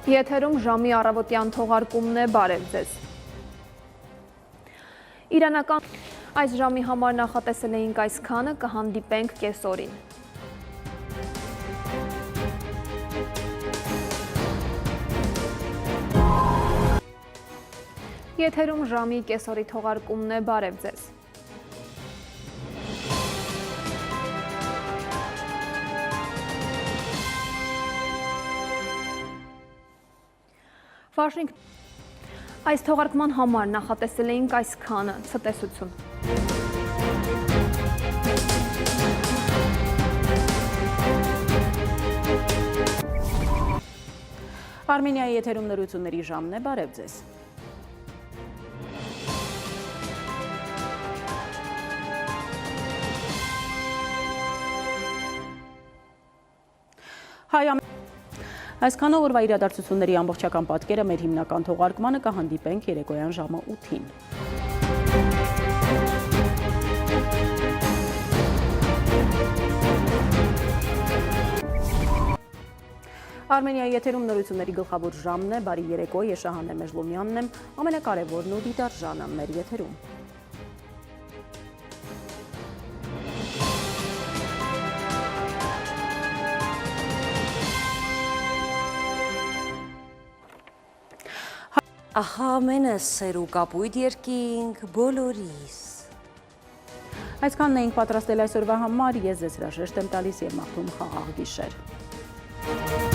Եթերում ժամի առավոտյան թողարկումն է, բարև ձեզ։ Իրանական այս ժամի համար նախատեսել էինք այսքանը, կհանդիպենք կեսօրին։ Եթերում ժամի կեսօրի թողարկումն է, բարև ձեզ։ Այս թողարկման համար նախատեսել էինք այսքանը, ցտեսություն։ Արմենիայի եթերում նորությունների ժամն է, բարև ձեզ։ Այսքանը օրվա իրադարձությունների ամբողջական պատկերը մեր հիմնական թողարկմանը կհանդիպենք երեկոյան ժամը 8-ին։ Արմենիայի եթերում նորությունների գլխավոր ժամն է, բարի երեկո, ես Շահանե Մեժլոմյանն եմ, ամենակարևորն ու դիտարժանը մեր եթերում։ Ահա մենս սերու կապույտ երկինք բոլորիս։ Այսքանն էինք պատրաստել այսօրվա համար, ես ձեզ հրաժեշտ եմ տալիս և մաղթում խաղաղ գիշեր։